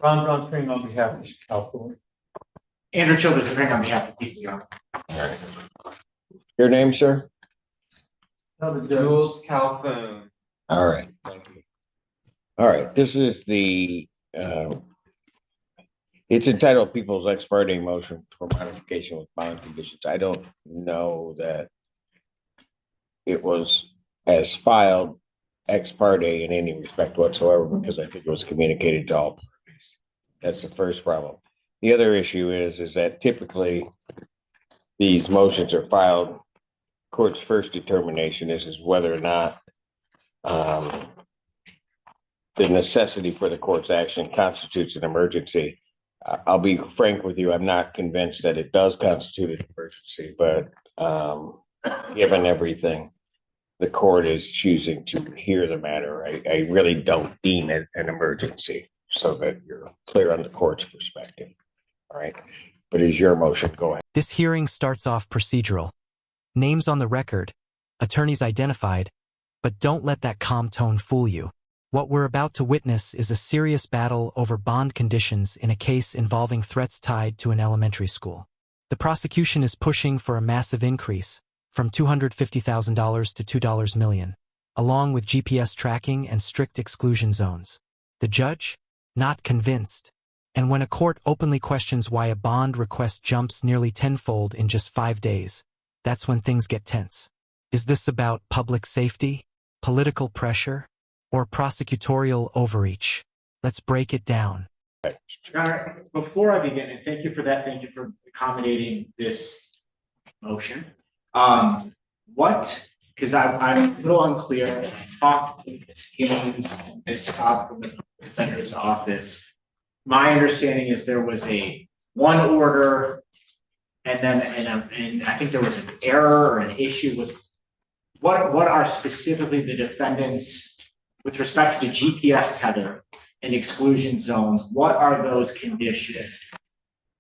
Ron Brown on behalf of Mr. Calhoun. Andrew Childers appearing on behalf of PPR. Your name, sir? Jules Calhoun. All right, thank you. All right, this is it's entitled People's Ex parte Motion for Modification with Bond Conditions. I don't know that it was as filed ex parte in any respect whatsoever, because I think it was communicated to all parties. That's the first problem. The other issue is that typically these motions are filed. Court's first determination is whether or not the necessity for the court's action constitutes an emergency. I'll be frank with you, I'm not convinced that it does constitute an emergency, but given everything, the court is choosing to hear the matter. I really don't deem it an emergency, so that you're clear on the court's perspective. All right, but is your motion, go ahead. This hearing starts off procedural. Names on the record, attorneys identified, but don't let that calm tone fool you. What we're about to witness is a serious battle over bond conditions in a case involving threats tied to an elementary school. The prosecution is pushing for a massive increase, from $250,000 to $2 million, along with GPS tracking and strict exclusion zones. The judge? Not convinced. And when a court openly questions why a bond request jumps nearly tenfold in just 5 days, that's when things get tense. Is this about public safety, political pressure, or prosecutorial overreach? Let's break it down. Your Honor, before I begin, and thank you for that, thank you for accommodating this motion. Because I'm a little unclear. I talked to Ms. Gaines and Ms. Scott from the defender's office. My understanding is there was one order, and then and I think there was an error or an issue with what are specifically the defendants with respect to the GPS tether and exclusion zones. What are those conditions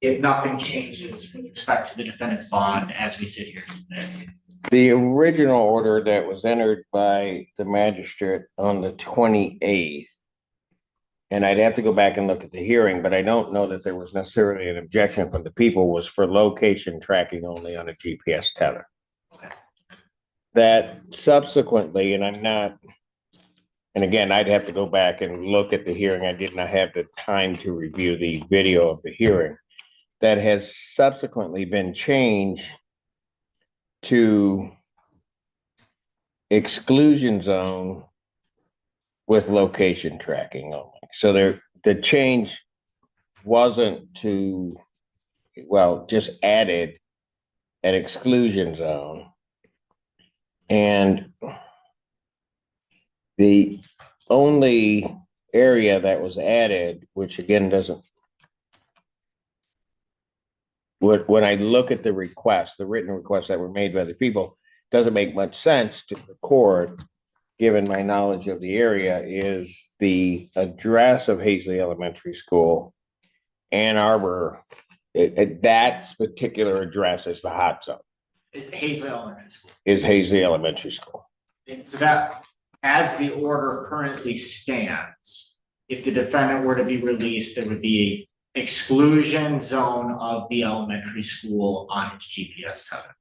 if nothing changes with respect to the defendant's bond as we sit here today? The original order that was entered by the magistrate on the 28th, and I'd have to go back and look at the hearing, but I don't know that there was necessarily an objection from the people, was for location tracking only on a GPS tether. Okay. That subsequently, and again, I'd have to go back and look at the hearing. I did not have the time to review the video of the hearing. That has subsequently been changed to exclusion zone with location tracking only. So the change wasn't to, well, just added an exclusion zone. And the only area that was added, which again doesn't, when I look at the requests, the written requests that were made by the people, doesn't make much sense to the court, given my knowledge of the area, is the address of Hazley Elementary School, Ann Arbor. That particular address is the hot zone. Is Hazley Elementary School. Is Hazley Elementary School. And so that, as the order currently stands, if the defendant were to be released, there would be an exclusion zone of the elementary school on its GPS tether.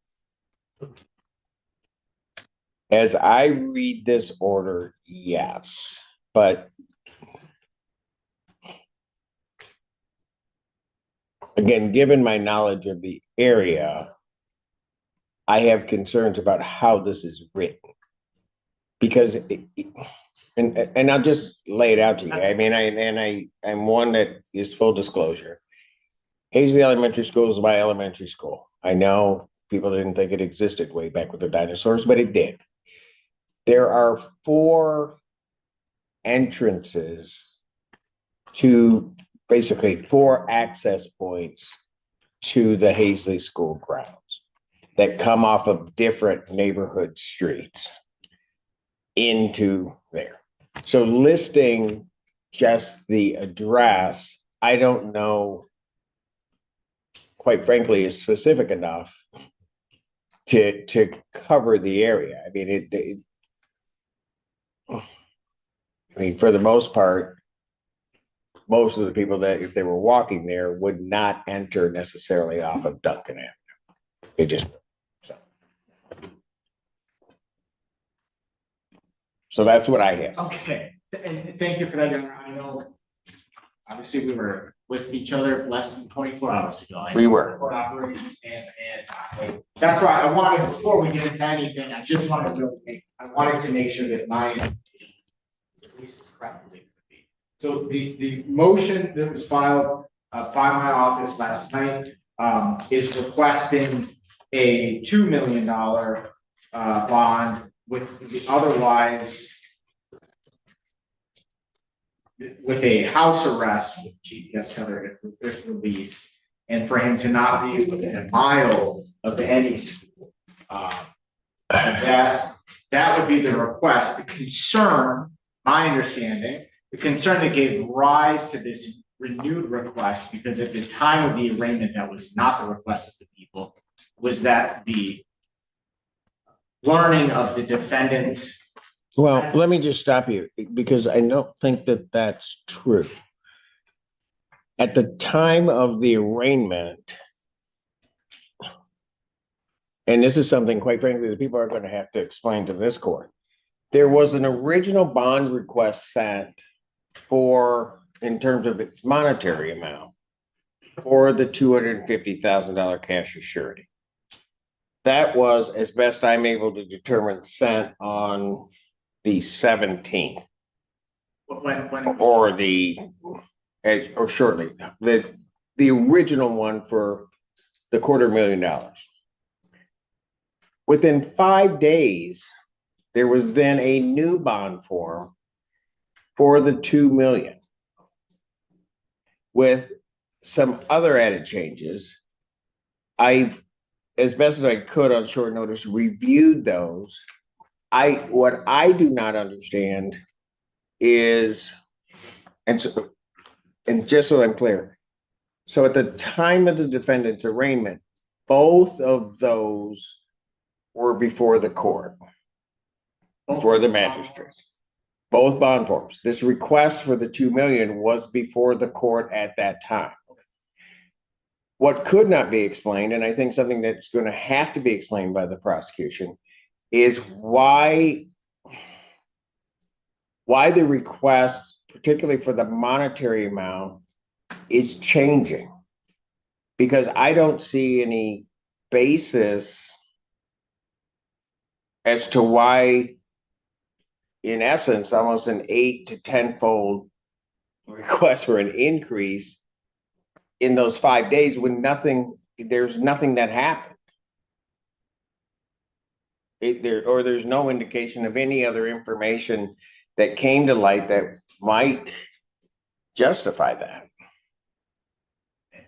As I read this order, yes, but again, given my knowledge of the area, I have concerns about how this is written, because and I'll just lay it out to you. I mean, I'm one that is full disclosure. Hazley Elementary School is my elementary school. I know people didn't think it existed way back with the dinosaurs, but it did. There are 4 entrances to basically 4 access points to the Hazley School grounds that come off of different neighborhood streets into there. So listing just the address, I don't know, quite frankly, is specific enough to cover the area. I mean, for the most part, most of the people that, if they were walking there, would not enter necessarily off of Duncan Avenue. They just, so. So that's what I have. Okay, and thank you for that, Your Honor. I know, obviously, we were with each other less than 24 hours ago. I We know were. court operates, and that's why I wanted, before we get into anything, I just wanted to make sure that my at least is correct as it could be. So the motion that was filed by my office last night is requesting a $2 million bond with the otherwise with a house arrest with GPS tether if release, and for him to not be within a mile of any school. That would be the request. The concern, my understanding, the concern that gave rise to this renewed request, because at the time of the arraignment, that was not the request of the people, was that the learning of the defendant's. Well, let me just stop you because I don't think that that's true. At the time of the arraignment, and this is something, quite frankly, that people are going to have to explain to this court. There was an original bond request sent for, in terms of its monetary amount, for the $250,000 cash surety. That was, as best I'm able to determine, sent on the 17th. Or the, or shortly, the original one for the $250,000. Within 5 days, there was then a new bond form for the $2 million with some other added changes. I've, as best as I could on short notice, reviewed those. What I do not understand is, and just so I'm clear, so at the time of the defendant's arraignment, both of those were before the court, before the magistrate, both bond forms. This request for the $2 million was before the court at that time. What could not be explained, and I think something that's going to have to be explained by the prosecution, is why the request, particularly for the monetary amount, is changing. Because I don't see any basis as to why, in essence, almost an 8 to 10-fold request for an increase in those 5 days when there's nothing that happened. There's no indication of any other information that came to light that might justify that.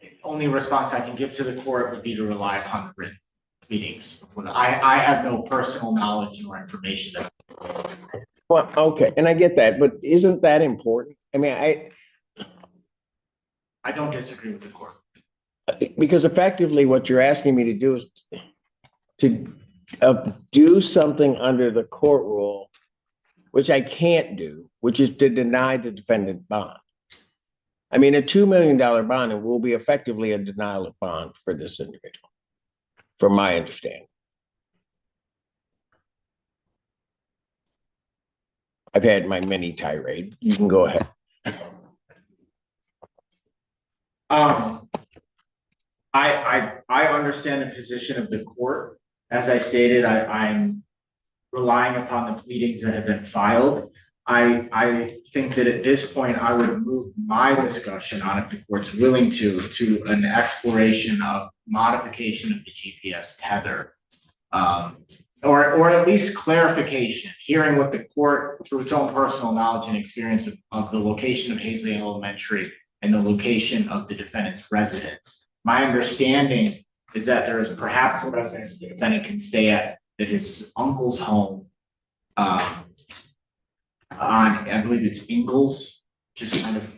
The only response I can give to the court would be to rely upon the written meetings. I have no personal knowledge or information that. Well, okay, and I get that, but isn't that important? I mean, I don't disagree with the court. Because effectively what you're asking me to do is to do something under the court rule, which I can't do, which is to deny the defendant bond. I mean, a $2 million bond, it will be effectively a denial of bond for this individual, from my understanding. I've had my mini tirade. You can go ahead. I understand the position of the court. As I stated, I'm relying upon the pleadings that have been filed. I think that at this point, I would move my discussion on, if the court's willing to an exploration of modification of the GPS tether. Or at least clarification, hearing what the court, through its own personal knowledge and experience of the location of Hazley Elementary and the location of the defendant's residence. My understanding is that there is perhaps a residence the defendant can stay at his uncle's home on, I believe it's Ingalls, just kind of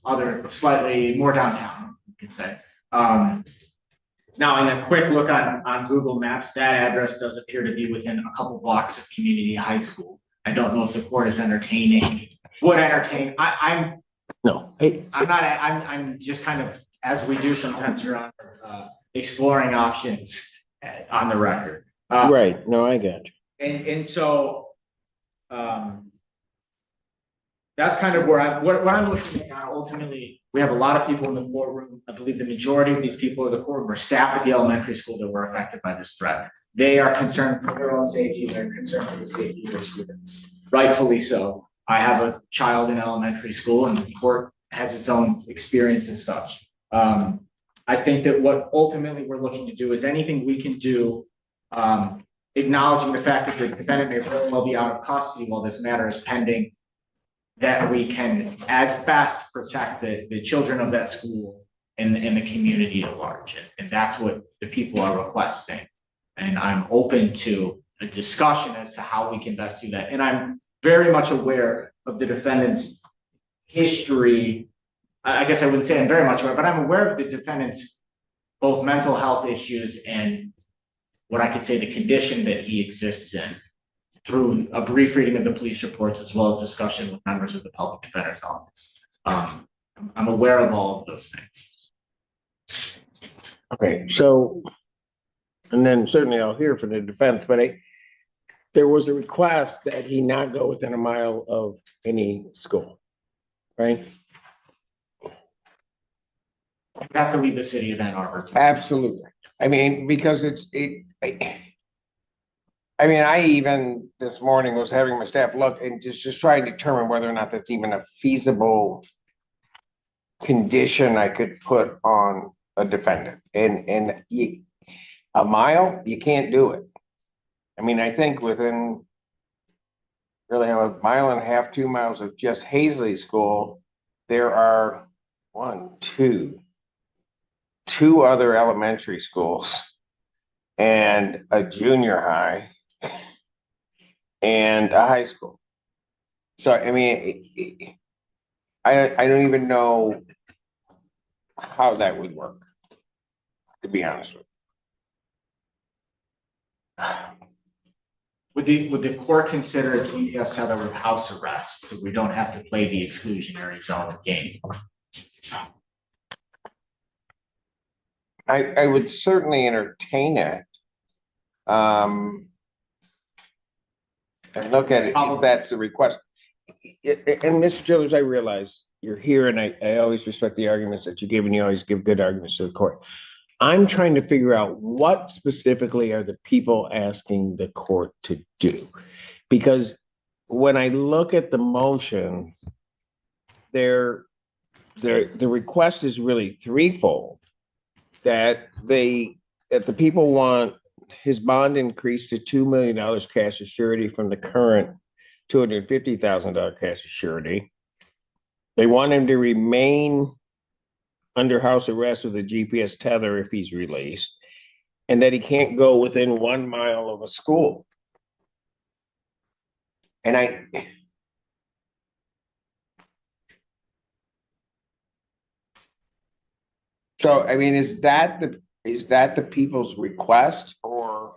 other, slightly more downtown, you could say. Now, in a quick look on Google Maps, that address does appear to be within a couple blocks of Community High School. I don't know if the court is would entertain, No, I'm just kind of, as we do sometimes, Your Honor, exploring options on the record. right, no, I got you. And so, that's kind of where what I'm looking at now. Ultimately, we have a lot of people in the courtroom. I believe the majority of these people in the courtroom are staff at the elementary school that were affected by this threat. They are concerned for their own safety. They're concerned for the safety of their students, rightfully so. I have a child in elementary school, and the court has its own experience as such. I think that what ultimately we're looking to do is anything we can do, acknowledging the fact that the defendant may very well be out of custody while this matter is pending, that we can as best protect the children of that school and the community at large. And that's what the people are requesting. And I'm open to a discussion as to how we can best do that. And I'm very much aware of the defendant's history. I guess I wouldn't say I'm very much aware, but I'm aware of the defendant's both mental health issues and what I could say the condition that he exists in, through a brief reading of the police reports, as well as discussion with members of the public defender's office. I'm aware of all of those things. Okay, so, and then certainly I'll hear from the defense, but there was a request that he not go within a mile of any school, right? You have to leave the city of Ann Arbor. Absolutely. I mean, because I mean, I even this morning was having my staff look and just try and determine whether or not that's even a feasible condition I could put on a defendant. And a mile, you can't do it. I mean, I think within really a mile and a half, 2 miles of just Hazley School, there are two other elementary schools and a junior high and a high school. So, I mean, I don't even know how that would work, to be honest with you. Would the court consider DPS Heather with house arrest, so we don't have to play the exclusionary zone game? I would certainly entertain it. And look at it if that's the request. And Mr. Childers, I realize you're here and I always respect the arguments that you give, and you always give good arguments to the court. I'm trying to figure out what specifically are the people asking the court to do. Because when I look at the motion, the request is really threefold. That the people want his bond increased to $2 million cash surety from the current $250,000 cash surety. They want him to remain under house arrest with a GPS tether if he's released, and that he can't go within 1 mile of a school. And so, I mean, is that the people's request, or?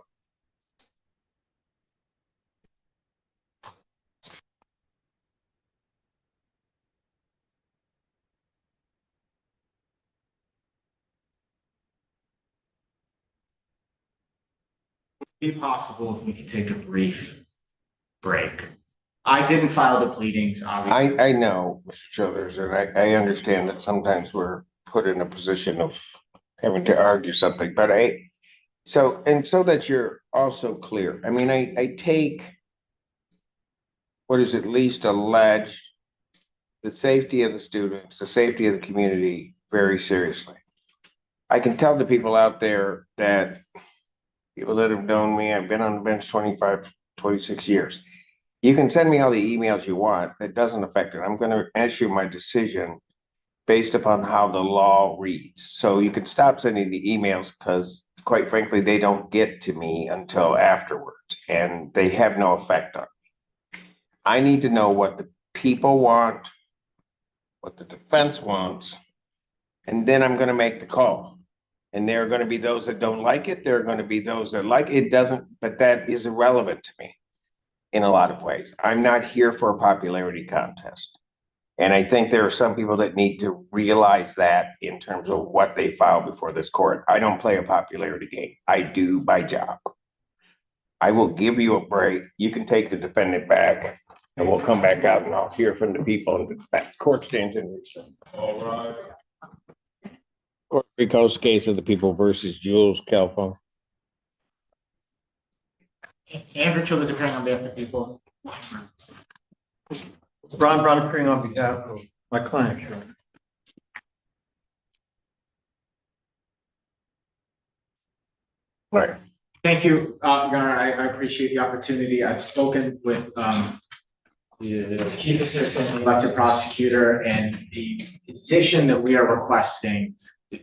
Be possible if we could take a brief break. I didn't file the pleadings, obviously. I know, Mr. Childers, and I understand that sometimes we're put in a position of having to argue something, but so that you're also clear, I mean, I take what is at least alleged, the safety of the students, the safety of the community very seriously. I can tell the people out there that people that have known me, I've been on the bench 25, 26 years. You can send me all the emails you want. That doesn't affect it. I'm going to issue my decision based upon how the law reads. So you can stop sending the emails because, quite frankly, they don't get to me until afterwards, and they have no effect on me. I need to know what the people want, what the defense wants, and then I'm going to make the call. And there are going to be those that don't like it. There are going to be those that like it. It doesn't, but that is irrelevant to me. in a lot of ways. I'm not here for a popularity contest. And I think there are some people that need to realize that in terms of what they file before this court. I don't play a popularity game. I do my job. I will give you a break. You can take the defendant back and we'll come back out and I'll hear from the people and the court stands in recess. All right. Court Rico's case of the people versus Jules Calfo. Andrew Childers appearing on behalf of the people. Ron Brown appearing on behalf of my client, Your Honor. Right. Thank you, Your Honor. I appreciate the opportunity. I've spoken with the chief assistant, the elected prosecutor, and the petition that we are requesting,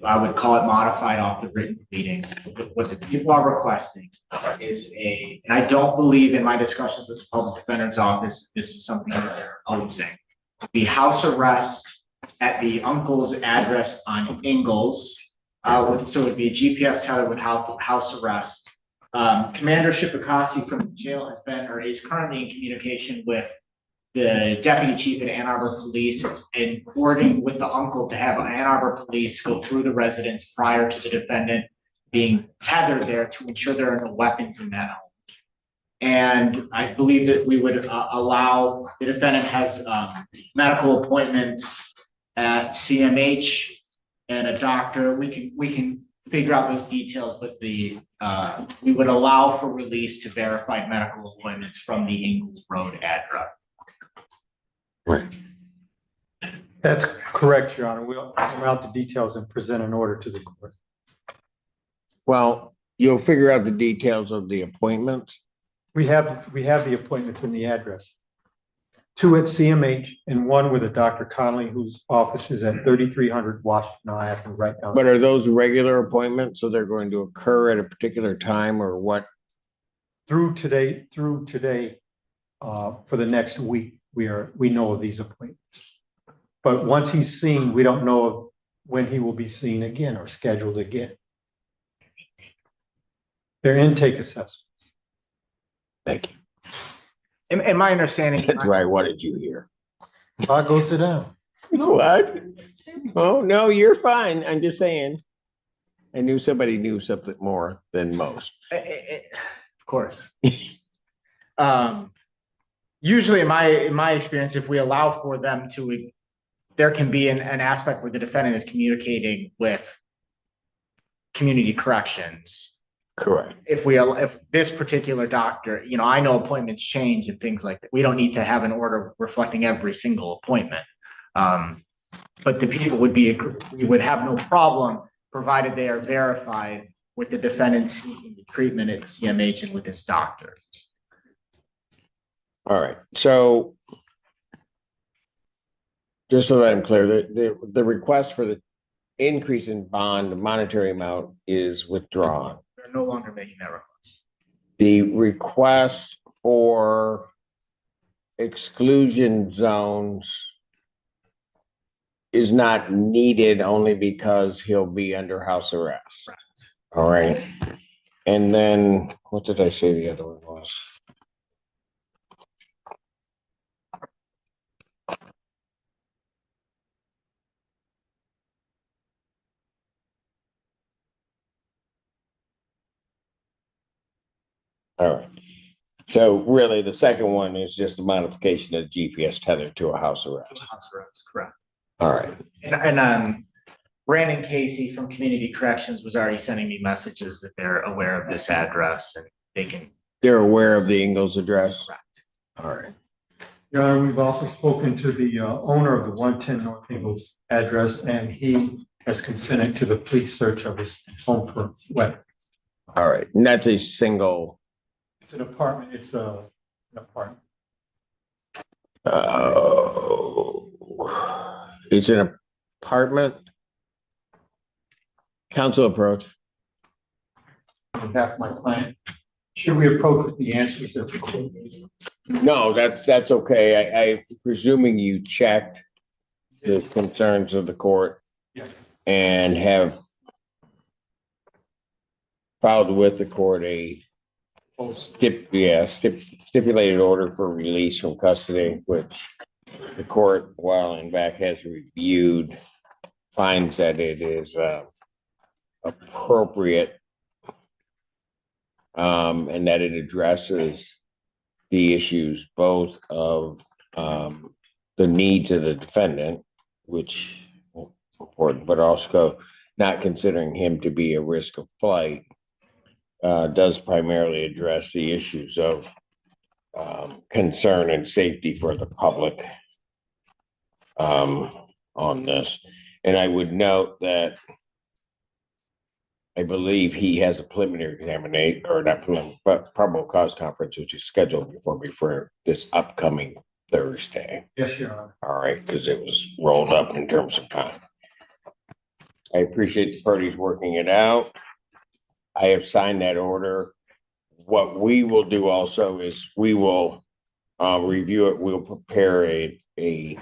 I would call it modified off the written pleading. What the people are requesting is and I don't believe in my discussions with the public defender's office, this is something that they're opposing. The house arrest at the uncle's address on Ingalls, so it would be a GPS tether with house arrest. Commander Shipakasi from the jail has been or is currently in communication with the deputy chief at Ann Arbor Police and coordinating with the uncle to have Ann Arbor Police go through the residence prior to the defendant being tethered there to ensure there are no weapons in that home. And I believe that we would allow the defendant has medical appointments at CMH and a doctor. We can figure out those details, but we would allow for release to verified medical appointments from the Ingalls Road address. Right. That's correct, Your Honor. We'll figure out the details and present an order to the court. Well, you'll figure out the details of the appointment. We have the appointments in the address. 2 at CMH and 1 with a Dr. Connolly, whose office is at 3300 Washington Avenue right now. But are those regular appointments? So they're going to occur at a particular time or what? Through today, for the next week, we know of these appointments. But once he's seen, we don't know when he will be seen again or scheduled again. They're intake assessments. Thank you. And my understanding. That's right. What did you hear? I'll go sit down. What? Oh, no, you're fine. I'm just saying. I knew somebody knew something more than most. Of course. Usually in my experience, if we allow for them to, there can be an aspect where the defendant is communicating with community corrections. Correct. If this particular doctor, I know appointments change and things like that. We don't need to have an order reflecting every single appointment. But the people we would have no problem provided they are verified with the defendant seeking the treatment at CMH and with his doctor. All right. So just so that I'm clear, the request for the increase in bond monetary amount is withdrawn. They're no longer making that request. The request for exclusion zones is not needed only because he'll be under house arrest. Right. All right. And then what did I say the other one was? All right. So really, the second one is just a modification of GPS tether to a house arrest. House arrest, correct. All right. And Brandon Casey from Community Corrections was already sending me messages that they're aware of this address and they can. They're aware of the Ingalls address? Correct. All right. Your Honor, we've also spoken to the owner of the 110 North Ingalls address, and he has consented to the police search of his home for weapons. All right. And that's a single. It's an apartment. It's an apartment. It's an apartment. Council approach. On behalf of my client, should we approach with the answers that the court needs? No, that's okay. I presuming you checked the concerns of the court Yes. and have filed with the court a Stipulated order for release from custody, which the court, while in back, has reviewed, finds that it is appropriate, and that it addresses the issues both of the needs of the defendant, which is important, but also not considering him to be a risk of flight, does primarily address the issues of concern and safety for the public on this. And I would note that I believe he has a preliminary examination, or not preliminary, but probable cause conference, which is scheduled before me for this upcoming Thursday. Yes, Your Honor. All right, because it was rolled up in terms of time. I appreciate the parties working it out. I have signed that order. What we will do also is we will review it. We'll prepare a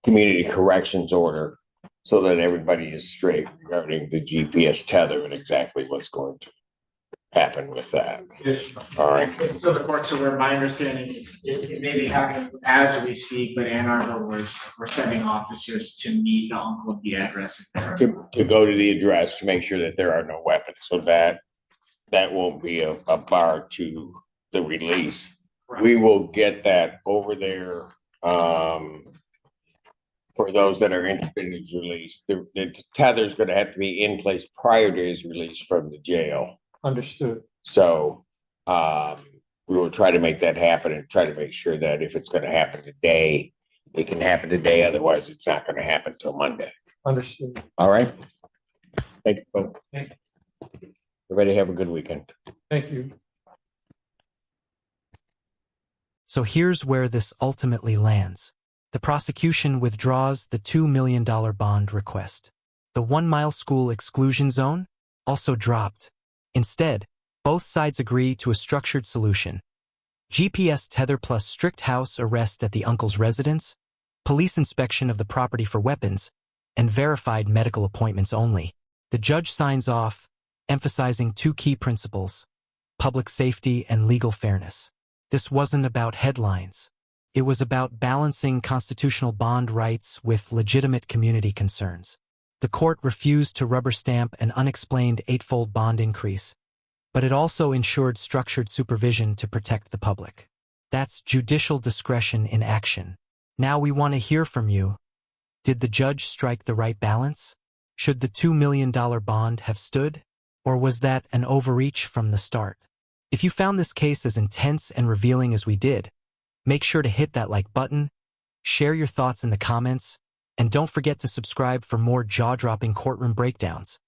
community corrections order so that everybody is straight regarding the GPS tether and exactly what's going to happen with that. Yes, Your Honor. All right. So the court's aware, my understanding is it may be happening as we speak, but Ann Arbor we're sending officers to meet the uncle at the address. To go to the address to make sure that there are no weapons, so that won't be a bar to the release. We will get that over there. For those that are interested in his release, the tether is going to have to be in place prior to his release from the jail. Understood. So we will try to make that happen and try to make sure that if it's going to happen today, it can happen today. Otherwise, it's not going to happen till Monday. Understood. All right. Thank you both. Thank Everybody have a good weekend. Thank you. So here's where this ultimately lands. The prosecution withdraws the $2 million bond request. The 1 Mile School exclusion zone also dropped. Instead, both sides agree to a structured solution. GPS tether plus strict house arrest at the uncle's residence, police inspection of the property for weapons, and verified medical appointments only. The judge signs off, emphasizing 2 key principles: public safety and legal fairness. This wasn't about headlines. It was about balancing constitutional bond rights with legitimate community concerns. The court refused to rubber stamp an unexplained 8-fold bond increase, but it also ensured structured supervision to protect the public. That's judicial discretion in action. Now we want to hear from you. Did the judge strike the right balance? Should the $2 million bond have stood? Or was that an overreach from the start? If you found this case as intense and revealing as we did, make sure to hit that like button, share your thoughts in the comments, and don't forget to subscribe for more jaw-dropping courtroom breakdowns.